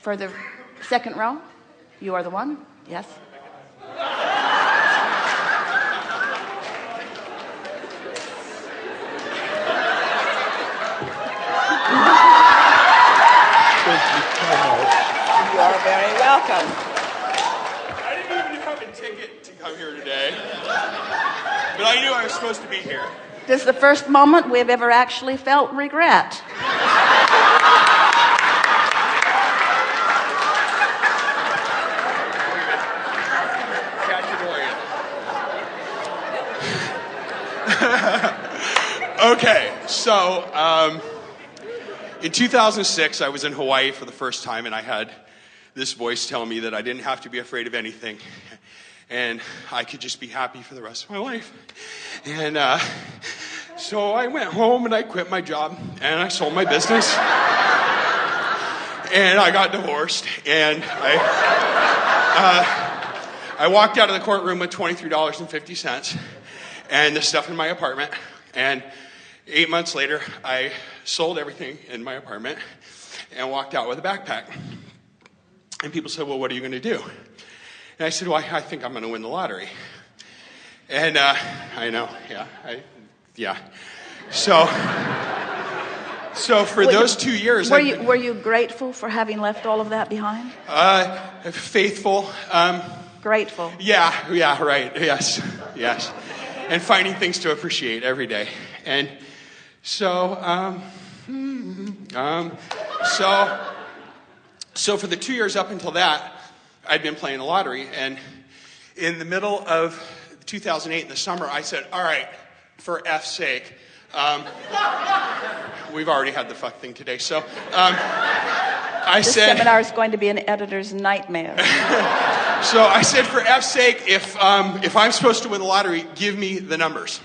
For the second row, you are the one? Yes. You are very welcome. I didn't even have a ticket to come here today, but I knew I was supposed to be here. This is the first moment we've ever actually felt regret. Okay, so in 2006, I was in Hawaii for the first time, and I had this voice tell me that I didn't have to be afraid of anything, and I could just be happy for the rest of my life. And so I went home, and I quit my job, and I sold my business, and I got divorced, and I walked out of the courtroom with $23.50 and the stuff in my apartment, and 8 months later, I sold everything in my apartment and walked out with a backpack. And people said, well, what are you going to do? And I said, well, I think I'm going to win the lottery. And I know, yeah. So for those 2 years... Were you grateful for having left all of that behind? Faithful. Grateful. Yeah, right, yes. And finding things to appreciate every day. And so for the 2 years up until that, I'd been playing the lottery. And in the middle of 2008 in the summer, I said, all right, for F's sake, we've already had the fuck thing today. So This seminar is going to be an editor's nightmare. So I said, for F's sake, if I'm supposed to win the lottery, give me the numbers.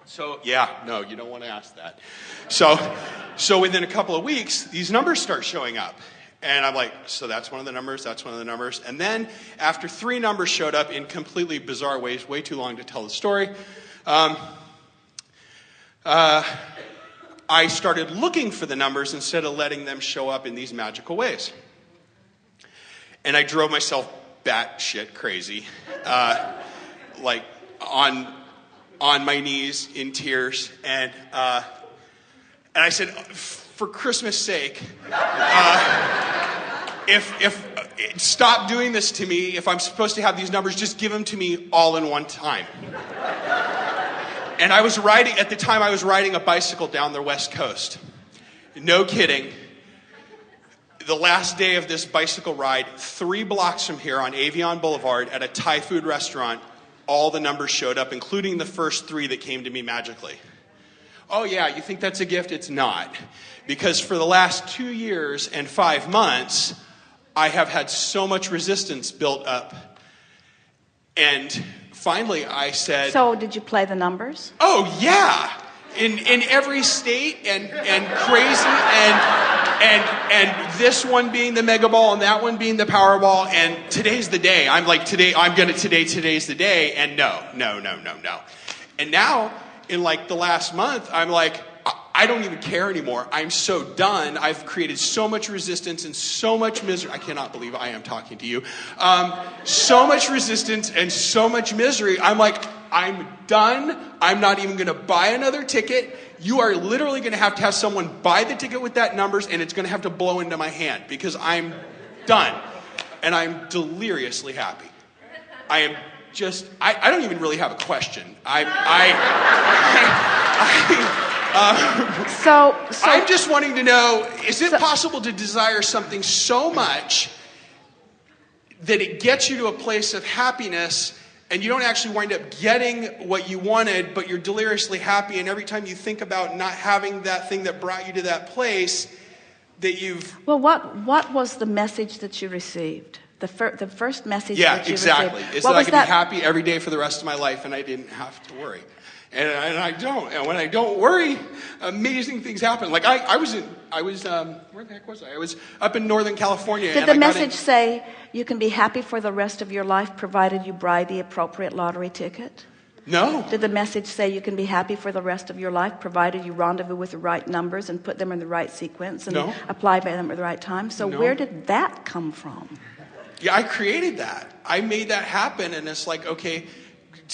So, no, you don't want to ask that. So within a couple of weeks, these numbers start showing up. And I'm like, so that's one of the numbers, that's one of the numbers. And then after 3 numbers showed up in completely bizarre ways, way too long to tell the story, I started looking for the numbers instead of letting them show up in these magical ways. And I drove myself batshit crazy, like on my knees in tears, and I said, for Christmas' sake, if stop doing this to me. If I'm supposed to have these numbers, just give them to me all in one time. And at the time I was riding a bicycle down the West Coast. No kidding. The last day of this bicycle ride, 3 blocks from here on Avion Boulevard at a Thai food restaurant, all the numbers showed up, including the first 3 that came to me magically. Oh yeah, you think that's a gift? It's not. Because for the last 2 years and 5 months, I have had so much resistance built up. And finally I said... So did you play the numbers? Oh yeah! In every state and crazy and this one being the mega ball and that one being the Powerball, and today's the day. I'm like, today's the day, and no. And now, in like the last month, I'm like, I don't even care anymore. I'm so done. I've created so much resistance and so much misery. I cannot believe I am talking to you. So much resistance and so much misery. I'm like, I'm done. I'm not even going to buy another ticket. You are literally going to have someone buy the ticket with that numbers, and it's going to have to blow into my hand because I'm done. And I'm deliriously happy. I am just, I don't even really have a question. So I'm just wanting to know, is it possible to desire something so much that it gets you to a place of happiness and you don't actually wind up getting what you wanted, but you're deliriously happy, and every time you think about not having that thing that brought you to that place, that you've... Well, what was the message that you received? The first message that you exactly. received? It's that I could be happy every day for the rest of my life, and I didn't have to worry. And I don't. And when I don't worry, amazing things happen. Like where the heck was I? I was up in Northern California. Did the message say you can be happy for the rest of your life provided you buy the appropriate lottery ticket? No. Did the message say you can be happy for the rest of your life provided you rendezvous with the right numbers and put them in the right sequence and No. apply them at the right time? So No. where did that come from? Yeah, I created that. I made that happen, and it's like, okay,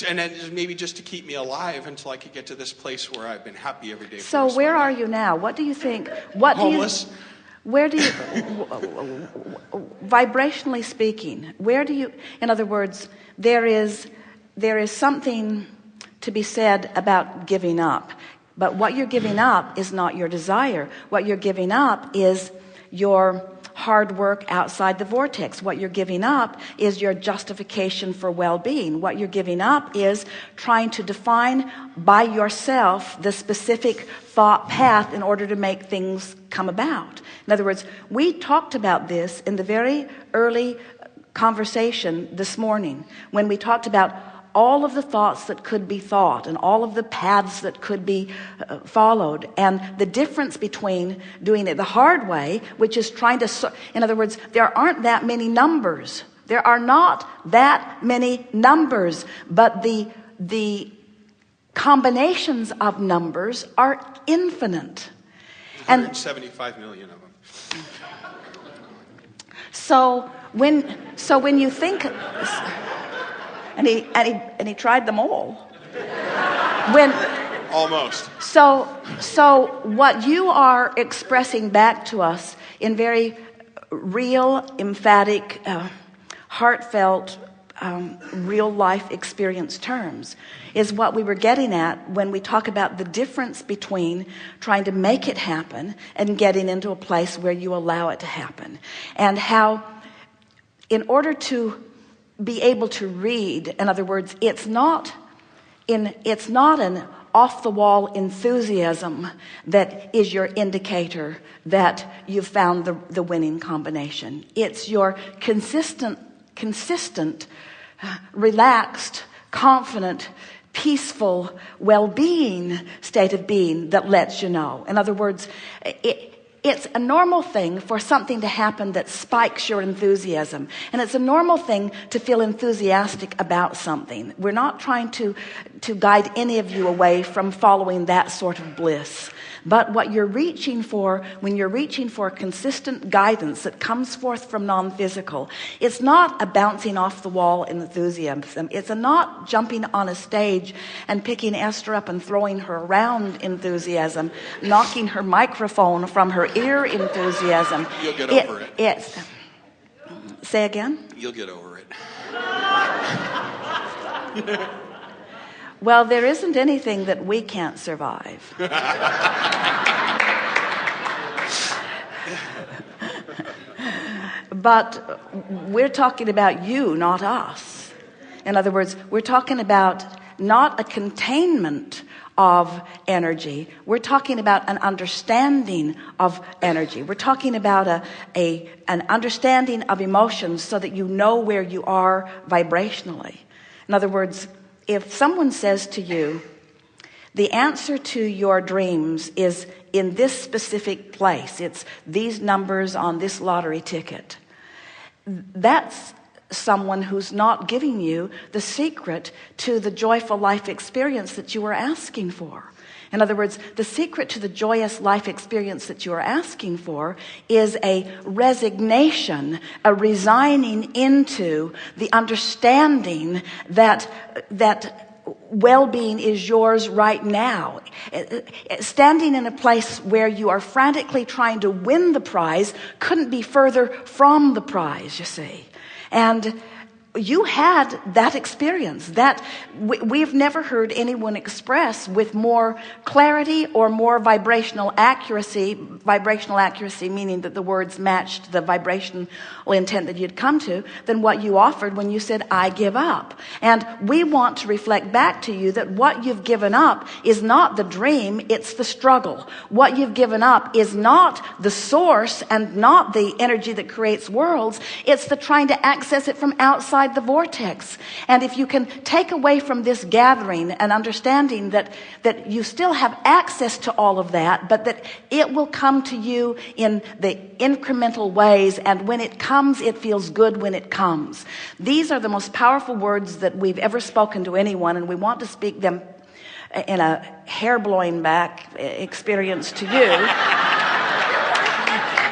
and then maybe just to keep me alive until I could get to this place where I've been happy every day. So where are you now? What do you think? What Homeless. do you? Where do you? Vibrationally speaking, where do you? In other words, there is something to be said about giving up. But what you're giving up is not your desire. What you're giving up is your hard work outside the vortex. What you're giving up is your justification for well-being. What you're giving up is trying to define by yourself the specific thought path in order to make things come about. In other words, we talked about this in the very early conversation this morning when we talked about all of the thoughts that could be thought and all of the paths that could be followed, and the difference between doing it the hard way, which is trying to, in other words, there aren't that many numbers. There are not that many numbers, but the combinations of numbers are infinite. 175 million of them. So when you think, and he tried them all. Almost. So what you are expressing back to us in very real, emphatic, heartfelt, real life experience terms is what we were getting at when we talk about the difference between trying to make it happen and getting into a place where you allow it to happen, and how in order to be able to read, in other words, it's not an off-the-wall enthusiasm that is your indicator that you've found the winning combination. It's your consistent, relaxed, confident, peaceful, well-being state of being that lets you know. In other words, it's a normal thing for something to happen that spikes your enthusiasm. And it's a normal thing to feel enthusiastic about something. We're not trying to guide any of you away from following that sort of bliss. But what you're reaching for, when you're reaching for consistent guidance that comes forth from non-physical, it's not a bouncing off the wall enthusiasm. It's a not jumping on a stage and picking Esther up and throwing her around enthusiasm, knocking her microphone from her ear enthusiasm. You'll get over it. Say again? You'll get over it. Well, there isn't anything that we can't survive. But we're talking about you, not us. In other words, we're talking about not a containment of energy. We're talking about an understanding of energy. We're talking about an understanding of emotions so that you know where you are vibrationally. In other words, if someone says to you, the answer to your dreams is in this specific place, it's these numbers on this lottery ticket, that's someone who's not giving you the secret to the joyful life experience that you were asking for. In other words, the secret to the joyous life experience that you are asking for is a resignation, a resigning into the understanding that well-being is yours right now. Standing in a place where you are frantically trying to win the prize couldn't be further from the prize, you see. And you had that experience that we've never heard anyone express with more clarity or more vibrational accuracy meaning that the words matched the vibrational intent that you'd come to, than what you offered when you said, I give up. And we want to reflect back to you that what you've given up is not the dream, it's the struggle. What you've given up is not the source and not the energy that creates worlds, it's the trying to access it from outside inside the vortex. And if you can take away from this gathering an understanding that you still have access to all of that, but that it will come to you in the incremental ways, and when it comes, it feels good when it comes. These are the most powerful words that we've ever spoken to anyone, and we want to speak them in a hair blowing back experience to you.